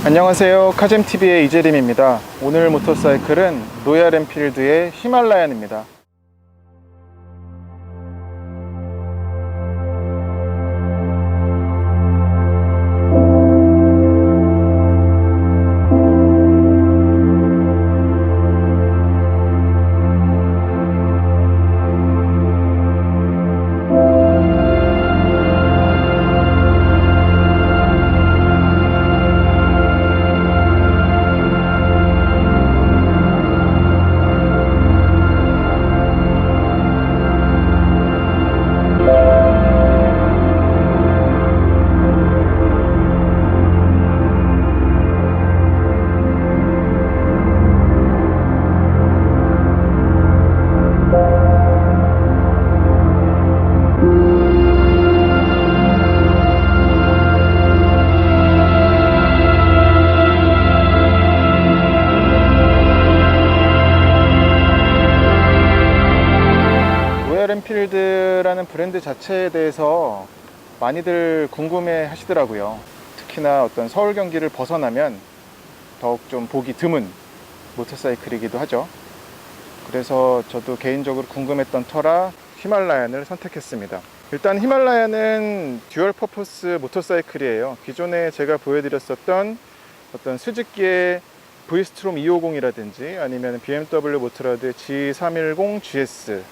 안녕하세요, 카잼TV의 이재림입니다. 오늘 모터사이클은 로얄 엔필드의 히말라얀입니다. 엔필드라는 브랜드 자체에 대해서 많이들 궁금해 하시더라고요. 특히나 어떤 서울 경기를 벗어나면 더욱 좀 보기 드문 모터사이클이기도 하죠. 그래서 저도 개인적으로 궁금했던 터라 히말라얀을 선택했습니다. 일단 히말라얀은 듀얼 퍼포스 모터사이클이에요. 기존에 제가 보여드렸었던 어떤 스즈키의 V-스트롬 250이라든지 아니면 BMW 모터라드 G310 GS,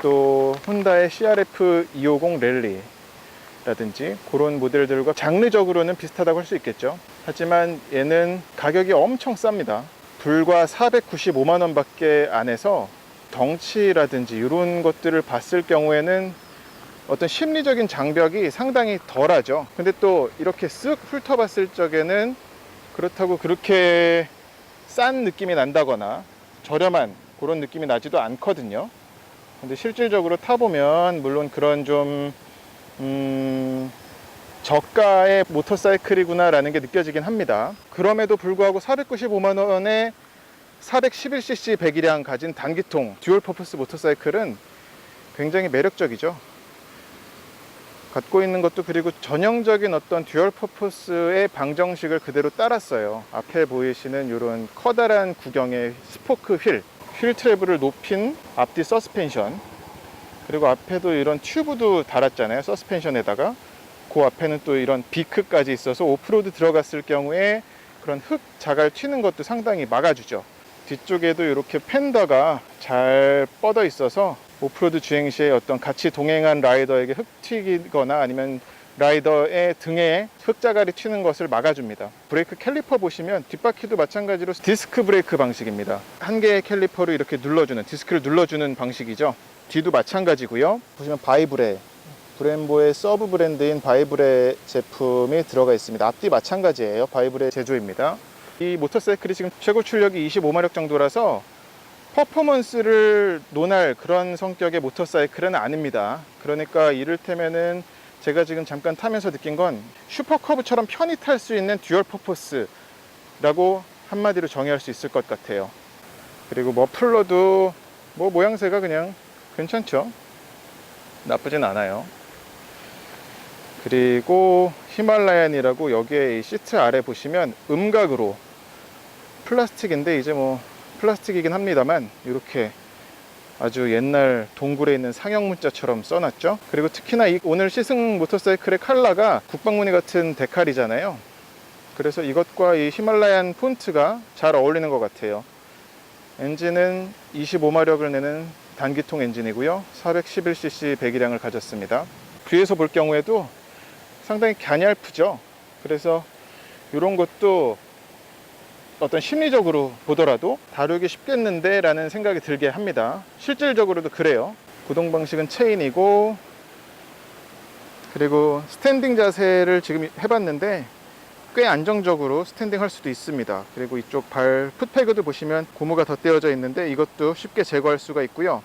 또 혼다의 CRF 250 랠리라든지 그런 모델들과 장르적으로는 비슷하다고 할 수 있겠죠. 하지만 얘는 가격이 엄청 쌉니다. 불과 495만원 밖에 안 해서 덩치라든지 이런 것들을 봤을 경우에는 어떤 심리적인 장벽이 상당히 덜하죠. 근데 또 이렇게 쓱 훑어봤을 적에는 그렇다고 그렇게 싼 느낌이 난다거나 저렴한 그런 느낌이 나지도 않거든요. 근데 실질적으로 타보면 물론 그런 좀 저가의 모터사이클이구나 라는 게 느껴지긴 합니다. 그럼에도 불구하고 495만원에 411cc 배기량 가진 단기통 듀얼 퍼포스 모터사이클은 굉장히 매력적이죠. 갖고 있는 것도 그리고 전형적인 어떤 듀얼 퍼포스의 방정식을 그대로 따랐어요. 앞에 보이시는 이런 커다란 구경의 스포크 휠 트래블을 높인 앞뒤 서스펜션, 그리고 앞에도 이런 튜브도 달았잖아요. 서스펜션에다가 그 앞에는 또 이런 비크까지 있어서 오프로드 들어갔을 경우에 그런 흙 자갈 튀는 것도 상당히 막아주죠. 뒤쪽에도 이렇게 펜더가 잘 뻗어 있어서 오프로드 주행 시에 어떤 같이 동행한 라이더에게 흙 튀기거나 아니면 라이더의 등에 흙자갈이 튀는 것을 막아줍니다. 브레이크 캘리퍼 보시면 뒷바퀴도 마찬가지로 디스크 브레이크 방식입니다. 한 개의 캘리퍼로 이렇게 눌러주는, 디스크를 눌러주는 방식이죠. 뒤도 마찬가지고요. 보시면 바이브레, 브렘보의 서브 브랜드인 바이브레 제품이 들어가 있습니다. 앞뒤 마찬가지예요. 바이브레 제조입니다. 이 모터사이클이 지금 최고 출력이 25마력 정도라서 퍼포먼스를 논할 그런 성격의 모터사이클은 아닙니다. 그러니까 이를테면은 제가 지금 잠깐 타면서 느낀 건 슈퍼커브처럼 편히 탈 수 있는 듀얼 퍼포스라고 한마디로 정의할 수 있을 것 같아요. 그리고 머플러도 뭐 모양새가 그냥 괜찮죠. 나쁘진 않아요. 그리고 히말라얀이라고 여기에 이 시트 아래 보시면 음각으로 플라스틱인데 이제 뭐 플라스틱이긴 합니다만 이렇게 아주 옛날 동굴에 있는 상형 문자처럼 써놨죠. 그리고 특히나 오늘 시승 모터사이클의 컬러가 국방무늬 같은 데칼이잖아요. 그래서 이것과 이 히말라얀 폰트가 잘 어울리는 것 같아요. 엔진은 25마력을 내는 단기통 엔진이고요. 411cc 배기량을 가졌습니다. 뒤에서 볼 경우에도 상당히 갸냘프죠. 그래서 이런 것도 어떤 심리적으로 보더라도 다루기 쉽겠는데 라는 생각이 들게 합니다. 실질적으로도 그래요. 구동 방식은 체인이고, 그리고 스탠딩 자세를 지금 해봤는데 꽤 안정적으로 스탠딩 할 수도 있습니다. 그리고 이쪽 발 풋패드도 보시면 고무가 덧대어져 있는데 이것도 쉽게 제거할 수가 있고요.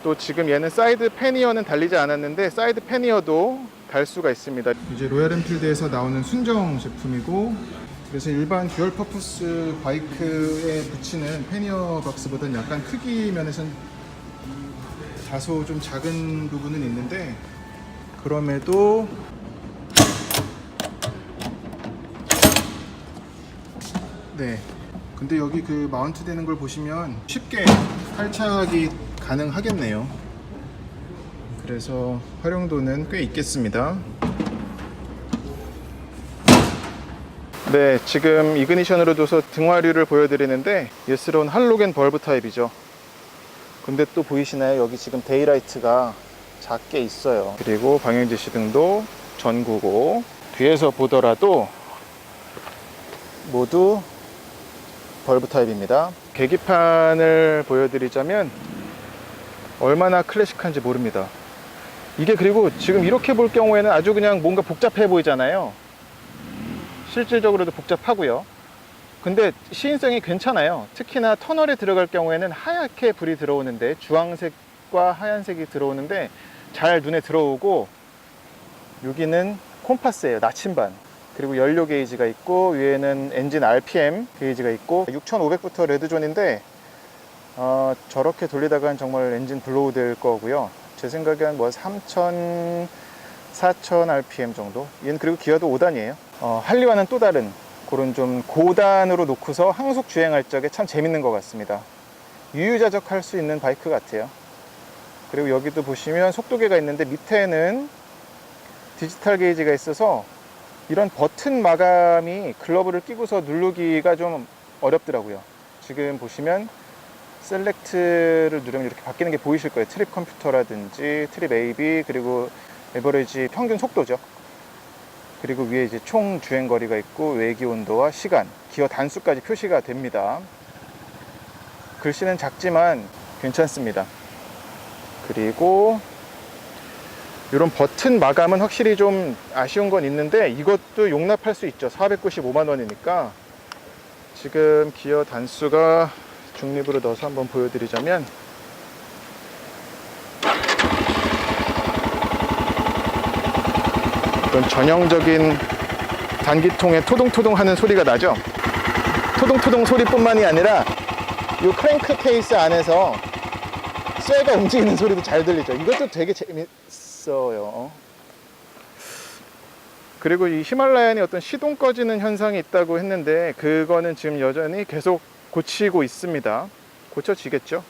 또 지금 얘는 사이드 패니어는 달리지 않았는데 사이드 패니어도 달 수가 있습니다. 이제 로얄 엔필드에서 나오는 순정 제품이고, 그래서 일반 듀얼 퍼포스 바이크에 붙이는 패니어 박스보다는 약간 크기 면에서는 다소 좀 작은 부분은 있는데, 그럼에도 네. 근데 여기 그 마운트 되는 걸 보시면 쉽게 탈착이 가능하겠네요. 그래서 활용도는 꽤 있겠습니다. 네, 지금 이그니션으로 둬서 등화류를 보여드리는데 예스러운 할로겐 벌브 타입이죠. 근데 또 보이시나요? 여기 지금 데이라이트가 작게 있어요. 그리고 방향지시등도 전구고, 뒤에서 보더라도 모두 벌브 타입입니다. 계기판을 보여드리자면 얼마나 클래식한지 모릅니다. 이게 그리고 지금 이렇게 볼 경우에는 아주 그냥 뭔가 복잡해 보이잖아요. 실질적으로도 복잡하고요. 근데 시인성이 괜찮아요. 특히나 터널에 들어갈 경우에는 하얗게 불이 들어오는데, 주황색과 하얀색이 들어오는데 잘 눈에 들어오고, 여기는 콤파스예요. 나침반. 그리고 연료 게이지가 있고, 위에는 엔진 RPM 게이지가 있고, 6500부터 레드존인데 저렇게 돌리다간 정말 엔진 블로우 될 거고요. 제 생각에 한 뭐 3000, 4000 RPM 정도. 얘는 그리고 기어도 5단이에요. 할리와는 또 다른 그런 좀 고단으로 놓고서 항속 주행할 적에 참 재밌는 것 같습니다. 유유자적할 수 있는 바이크 같아요. 그리고 여기도 보시면 속도계가 있는데 밑에는 디지털 게이지가 있어서 이런 버튼 마감이 글러브를 끼고서 누르기가 좀 어렵더라고요. 지금 보시면 셀렉트를 누르면 이렇게 바뀌는 게 보이실 거예요. 트립 컴퓨터라든지 트립 AB, 그리고 에버리지 평균 속도죠. 그리고 위에 이제 총 주행거리가 있고, 외기 온도와 시간, 기어 단수까지 표시가 됩니다. 글씨는 작지만 괜찮습니다. 그리고 이런 버튼 마감은 확실히 좀 아쉬운 건 있는데 이것도 용납할 수 있죠. 495만 원이니까. 지금 기어 단수가 중립으로 넣어서 한번 보여드리자면, 이런 전형적인 단기통에 토동토동 하는 소리가 나죠. 토동토동 소리뿐만이 아니라 이 크랭크 케이스 안에서 쇠가 움직이는 소리도 잘 들리죠. 이것도 되게 재밌어요. 그리고 이 히말라얀이 어떤 시동 꺼지는 현상이 있다고 했는데 그거는 지금 여전히 계속 고치고 있습니다. 고쳐지겠죠.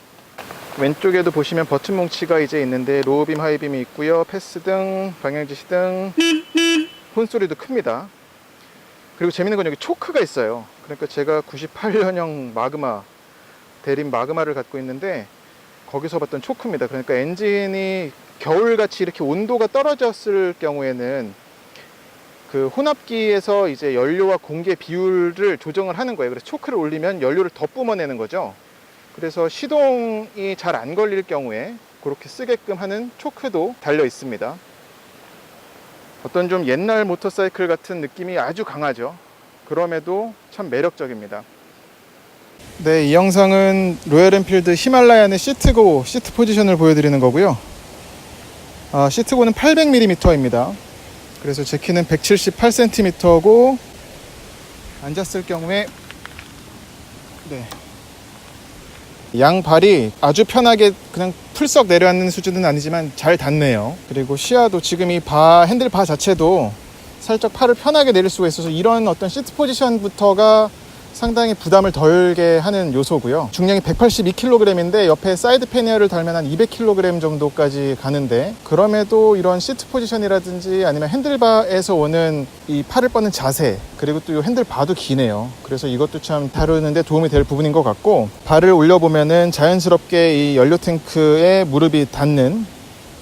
왼쪽에도 보시면 버튼 뭉치가 이제 있는데 로우빔, 하이빔이 있고요. 패스등, 방향지시등, 혼소리도 큽니다. 그리고 재밌는 건 여기 초크가 있어요. 그러니까 제가 98년형 마그마, 대림 마그마를 갖고 있는데 거기서 봤던 초크입니다. 그러니까 엔진이 겨울같이 이렇게 온도가 떨어졌을 경우에는 그 혼합기에서 이제 연료와 공기 비율을 조정을 하는 거예요. 그래서 초크를 올리면 연료를 더 뿜어내는 거죠. 그래서 시동이 잘 안 걸릴 경우에 그렇게 쓰게끔 하는 초크도 달려 있습니다. 어떤 좀 옛날 모터사이클 같은 느낌이 아주 강하죠. 그럼에도 참 매력적입니다. 네, 이 영상은 로얄 엔필드 히말라얀의 시트고, 시트 포지션을 보여드리는 거고요. 시트고는 800mm입니다. 그래서 제 키는 178cm고 앉았을 경우에 양발이 아주 편하게 그냥 풀썩 내려앉는 수준은 아니지만 잘 닿네요. 그리고 시야도 지금 이 핸들 바 자체도 살짝 팔을 편하게 내릴 수가 있어서 이런 어떤 시트 포지션부터가 상당히 부담을 덜게 하는 요소고요. 중량이 182kg인데 옆에 사이드 패니어를 달면 한 200kg 정도까지 가는데, 그럼에도 이런 시트 포지션이라든지 아니면 핸들바에서 오는 이 팔을 뻗는 자세, 그리고 또 이 핸들바도 기네요. 그래서 이것도 참 다루는데 도움이 될 부분인 것 같고, 발을 올려보면은 자연스럽게 이 연료 탱크에 무릎이 닿는,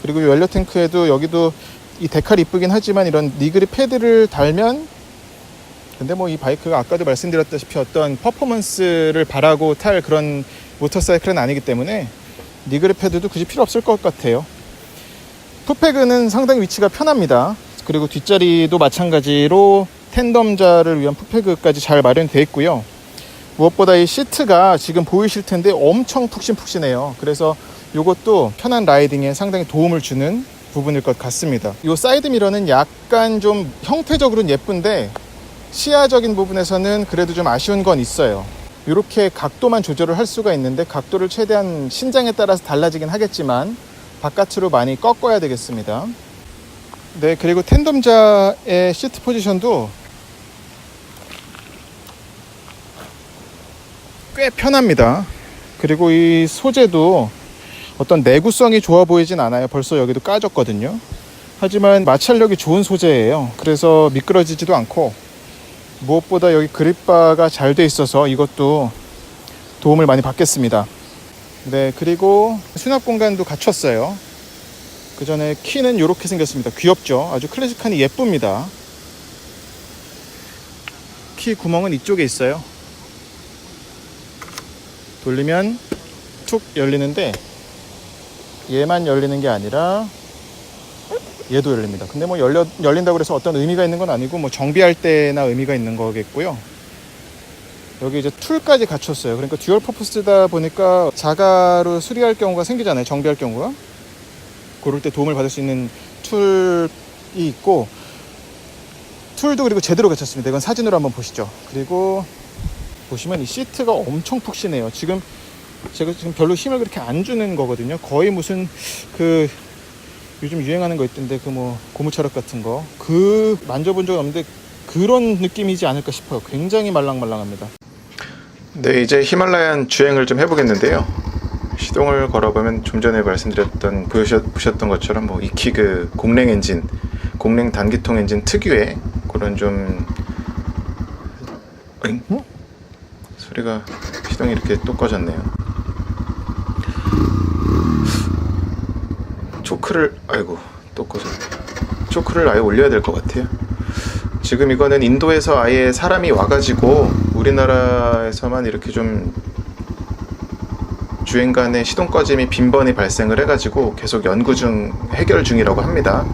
그리고 이 연료 탱크에도 여기도 이 데칼이 이쁘긴 하지만 이런 니그립 패드를 달면, 근데 뭐 이 바이크가 아까도 말씀드렸다시피 어떤 퍼포먼스를 바라고 탈 그런 모터사이클은 아니기 때문에 니그립 패드도 굳이 필요 없을 것 같아요. 풋패그는 상당히 위치가 편합니다. 그리고 뒷자리도 마찬가지로 텐덤자를 위한 풋패그까지 잘 마련되어 있고요. 무엇보다 이 시트가 지금 보이실 텐데 엄청 푹신푹신해요. 그래서 이것도 편한 라이딩에 상당히 도움을 주는 부분일 것 같습니다. 이 사이드 미러는 약간 좀 형태적으로는 예쁜데 시야적인 부분에서는 그래도 좀 아쉬운 건 있어요. 이렇게 각도만 조절을 할 수가 있는데 각도를 최대한 신장에 따라서 달라지긴 하겠지만 바깥으로 많이 꺾어야 되겠습니다. 네, 그리고 텐덤자의 시트 포지션도 꽤 편합니다. 그리고 이 소재도 어떤 내구성이 좋아 보이진 않아요. 벌써 여기도 까졌거든요. 하지만 마찰력이 좋은 소재예요. 그래서 미끄러지지도 않고, 무엇보다 여기 그립바가 잘 돼 있어서 이것도 도움을 많이 받겠습니다. 네, 그리고 수납 공간도 갖췄어요. 그 전에 키는 이렇게 생겼습니다. 귀엽죠? 아주 클래식하니 예쁩니다. 키 구멍은 이쪽에 있어요. 돌리면 툭 열리는데, 얘만 열리는 게 아니라 얘도 열립니다. 근데 뭐 열린다고 해서 어떤 의미가 있는 건 아니고, 뭐 정비할 때나 의미가 있는 거겠고요. 여기 이제 툴까지 갖췄어요. 그러니까 듀얼 퍼포스다 보니까 자가로 수리할 경우가 생기잖아요. 정비할 경우가. 그럴 때 도움을 받을 수 있는 툴이 있고, 툴도 그리고 제대로 갖췄습니다. 이건 사진으로 한번 보시죠. 그리고 보시면 이 시트가 엄청 푹신해요. 제가 지금 별로 힘을 그렇게 안 주는 거거든요. 거의 무슨 그 요즘 유행하는 거 있던데, 그 뭐 고무차력 같은 거, 그 만져본 적은 없는데 그런 느낌이지 않을까 싶어요. 굉장히 말랑말랑합니다. 네, 이제 히말라얀 주행을 좀 해보겠는데요. 시동을 걸어보면 좀 전에 보셨던 것처럼 뭐 이키그 공랭 엔진, 공랭 단기통 엔진 특유의 그런 좀 소리가, 시동이 이렇게 또 꺼졌네요. 초크를 또 꺼졌네. 초크를 아예 올려야 될 것 같아요. 지금 이거는 인도에서 아예 사람이 와가지고 우리나라에서만 이렇게 좀 주행간에 시동 꺼짐이 빈번히 발생을 해가지고 계속 해결 중이라고 합니다.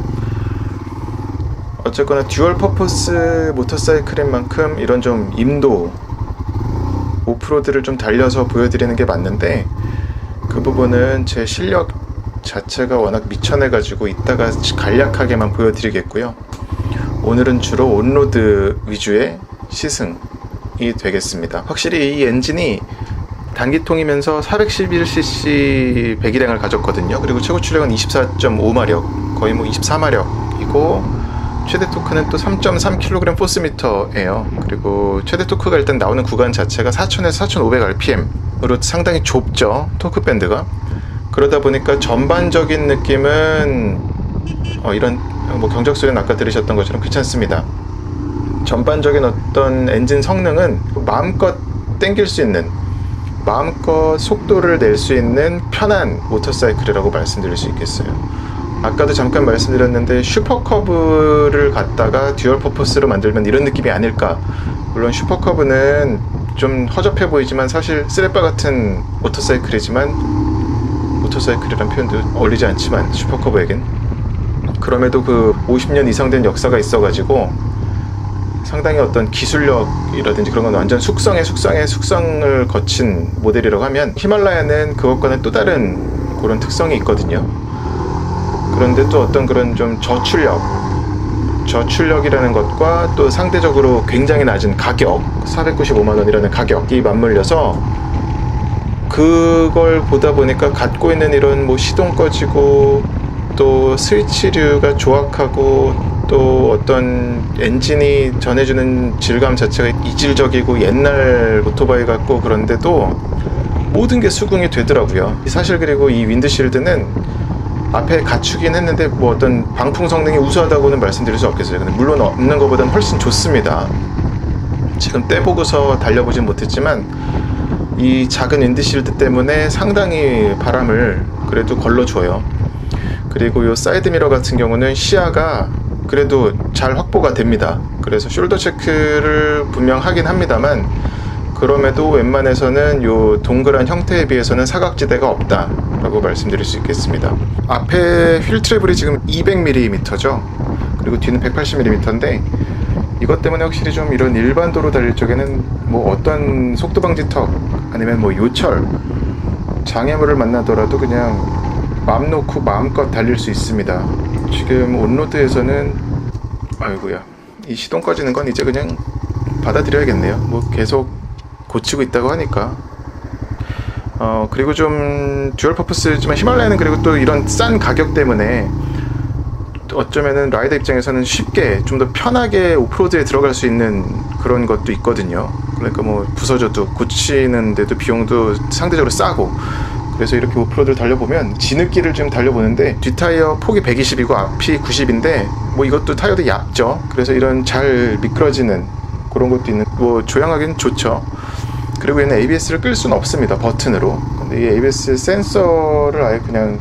어쨌거나 듀얼 퍼포스 모터사이클인 만큼 이런 좀 임도, 오프로드를 좀 달려서 보여드리는 게 맞는데, 그 부분은 제 실력 자체가 워낙 미천해가지고 이따가 간략하게만 보여드리겠고요. 오늘은 주로 온로드 위주의 시승이 되겠습니다. 확실히 이 엔진이 단기통이면서 411cc 배기량을 가졌거든요. 그리고 최고 출력은 24.5마력, 거의 뭐 24마력이고, 최대 토크는 또 3.3kg 포스미터예요. 그리고 최대 토크가 일단 나오는 구간 자체가 4000에서 4500rpm으로 상당히 좁죠, 토크 밴드가. 그러다 보니까 전반적인 느낌은 이런 뭐 경적 소리는 아까 들으셨던 것처럼 괜찮습니다. 전반적인 어떤 엔진 성능은 마음껏 땡길 수 있는, 마음껏 속도를 낼 수 있는 편한 모터사이클이라고 말씀드릴 수 있겠어요. 아까도 잠깐 말씀드렸는데, 슈퍼커브를 갖다가 듀얼 퍼포스로 만들면 이런 느낌이 아닐까. 물론 슈퍼커브는 좀 허접해 보이지만 사실 쓰레빠 같은 모터사이클이란 표현도 어울리지 않지만, 슈퍼커브에겐 그럼에도 그 50년 이상 된 역사가 있어가지고 상당히 어떤 기술력이라든지 그런 건 완전 숙성을 거친 모델이라고 하면, 히말라야는 그것과는 또 다른 그런 특성이 있거든요. 그런데 또 어떤 그런 좀 저출력이라는 것과 또 상대적으로 굉장히 낮은 가격, 495만원이라는 가격이 맞물려서, 그걸 보다 보니까 갖고 있는 이런 뭐 시동 꺼지고 또 스위치류가 조악하고, 또 어떤 엔진이 전해주는 질감 자체가 이질적이고 옛날 오토바이 같고, 그런데도 모든 게 수긍이 되더라고요. 사실 그리고 이 윈드실드는 앞에 갖추긴 했는데 뭐 어떤 방풍 성능이 우수하다고는 말씀드릴 수 없겠어요. 근데 물론 없는 것보다는 훨씬 좋습니다. 지금 떼보고서 달려보진 못했지만 이 작은 윈드실드 때문에 상당히 바람을 그래도 걸러줘요. 그리고 이 사이드미러 같은 경우는 시야가 그래도 잘 확보가 됩니다. 그래서 숄더 체크를 분명 하긴 합니다만, 그럼에도 웬만해서는 요 동그란 형태에 비해서는 사각지대가 없다 라고 말씀드릴 수 있겠습니다. 앞에 휠 트래블이 지금 200mm죠. 그리고 뒤는 180mm인데, 이것 때문에 확실히 좀 이런 일반 도로 달릴 적에는 뭐 어떤 속도 방지턱 아니면 뭐 요철 장애물을 만나더라도 그냥 마음 놓고 마음껏 달릴 수 있습니다. 지금 온로드에서는 이 시동 꺼지는 건 이제 그냥 받아들여야겠네요. 뭐 계속 고치고 있다고 하니까. 그리고 좀 듀얼 퍼포스지만 히말라야는 그리고 또 이런 싼 가격 때문에 어쩌면은 라이더 입장에서는 쉽게 좀 더 편하게 오프로드에 들어갈 수 있는 그런 것도 있거든요. 그러니까 뭐 부서져도 고치는데도 비용도 상대적으로 싸고, 그래서 이렇게 오프로드를 달려보면 진흙길을 좀 달려보는데 뒷타이어 폭이 120이고 앞이 90인데 뭐 이것도 타이어도 얇죠. 그래서 이런 잘 미끄러지는 그런 것도 있는, 뭐 조향하기는 좋죠. 그리고 얘는 ABS를 끌 수는 없습니다, 버튼으로. 근데 이 ABS 센서를 아예 그냥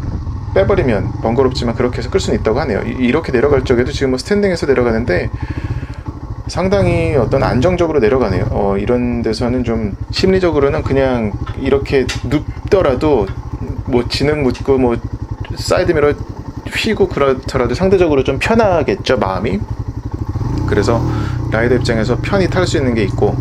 빼버리면 번거롭지만 그렇게 해서 끌 수는 있다고 하네요. 이렇게 내려갈 적에도 지금 뭐 스탠딩에서 내려가는데 상당히 어떤 안정적으로 내려가네요. 이런 데서는 좀 심리적으로는 그냥 이렇게 눕더라도 뭐 진흙 묻고 뭐 사이드미러 휘고 그렇더라도 상대적으로 좀 편하겠죠, 마음이. 그래서 라이더 입장에서 편히 탈 수 있는 게 있고,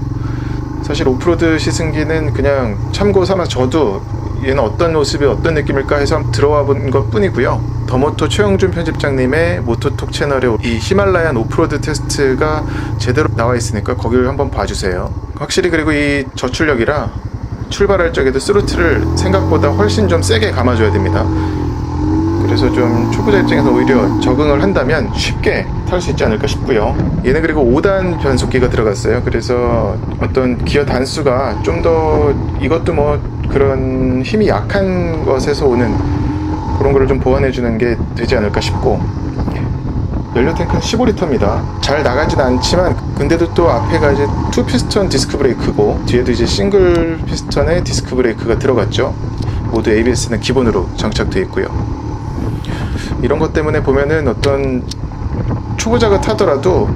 사실 오프로드 시승기는 그냥 참고 삼아서 저도 얘는 어떤 모습이 어떤 느낌일까 해서 들어와 본 것 뿐이고요. 더모토 최영준 편집장님의 모토톡 채널에 이 히말라얀 오프로드 테스트가 제대로 나와 있으니까 거기를 한번 봐주세요. 확실히 그리고 이 저출력이라 출발할 적에도 스로틀을 생각보다 훨씬 좀 세게 감아줘야 됩니다. 그래서 좀 초보자 입장에서 오히려 적응을 한다면 쉽게 탈 수 있지 않을까 싶고요. 얘는 그리고 5단 변속기가 들어갔어요. 그래서 어떤 기어 단수가 좀 더, 이것도 뭐 그런 힘이 약한 것에서 오는 그런 거를 좀 보완해주는 게 되지 않을까 싶고, 연료 탱크는 15리터입니다. 잘 나가진 않지만 근데도 또 앞에가 이제 2피스턴 디스크 브레이크고 뒤에도 이제 싱글 피스턴의 디스크 브레이크가 들어갔죠. 모두 ABS는 기본으로 장착되어 있고요. 이런 것 때문에 보면은 어떤 초보자가 타더라도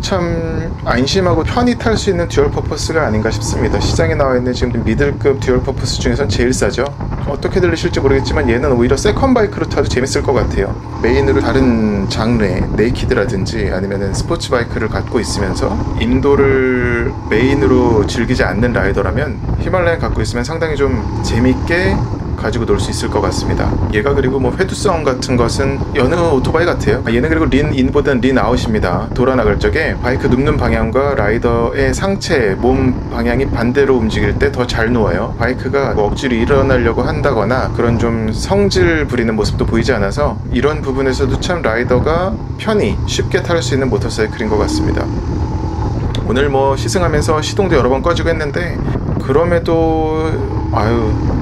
참 안심하고 편히 탈 수 있는 듀얼 퍼포스가 아닌가 싶습니다. 시장에 나와 있는 지금 미들급 듀얼 퍼포스 중에선 제일 싸죠. 어떻게 들리실지 모르겠지만 얘는 오히려 세컨 바이크로 타도 재밌을 것 같아요. 메인으로 다른 장르의 네이키드라든지 아니면은 스포츠 바이크를 갖고 있으면서 인도를 메인으로 즐기지 않는 라이더라면 히말라야 갖고 있으면 상당히 좀 재밌게 가지고 놀 수 있을 것 같습니다. 얘가 그리고 뭐 회두성 같은 것은 여느 오토바이 같아요. 얘는 그리고 린 인보다는 린 아웃입니다. 돌아 나갈 적에 바이크 눕는 방향과 라이더의 상체, 몸 방향이 반대로 움직일 때 더 잘 누워요. 바이크가 뭐 억지로 일어나려고 한다거나 그런 좀 성질 부리는 모습도 보이지 않아서 이런 부분에서도 참 라이더가 편히 쉽게 탈 수 있는 모터사이클인 것 같습니다. 오늘 뭐 시승하면서 시동도 여러 번 꺼지고 했는데 그럼에도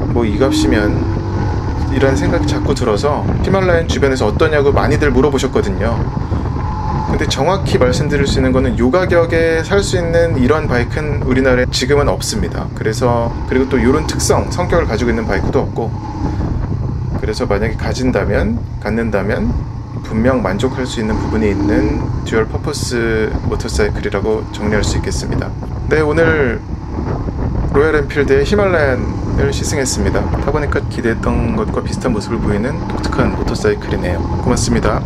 뭐 이 값이면 이런 생각이 자꾸 들어서 히말라얀 주변에서 어떠냐고 많이들 물어보셨거든요. 근데 정확히 말씀드릴 수 있는 거는 요 가격에 살 수 있는 이런 바이크는 우리나라에 지금은 없습니다. 그래서 그리고 또 이런 특성, 성격을 가지고 있는 바이크도 없고, 그래서 만약에 갖는다면 분명 만족할 수 있는 부분이 있는 듀얼 퍼포스 모터사이클이라고 정리할 수 있겠습니다. 네, 오늘 로얄 엔필드의 히말라얀을 시승했습니다. 타보니까 기대했던 것과 비슷한 모습을 보이는 독특한 모터사이클이네요. 고맙습니다.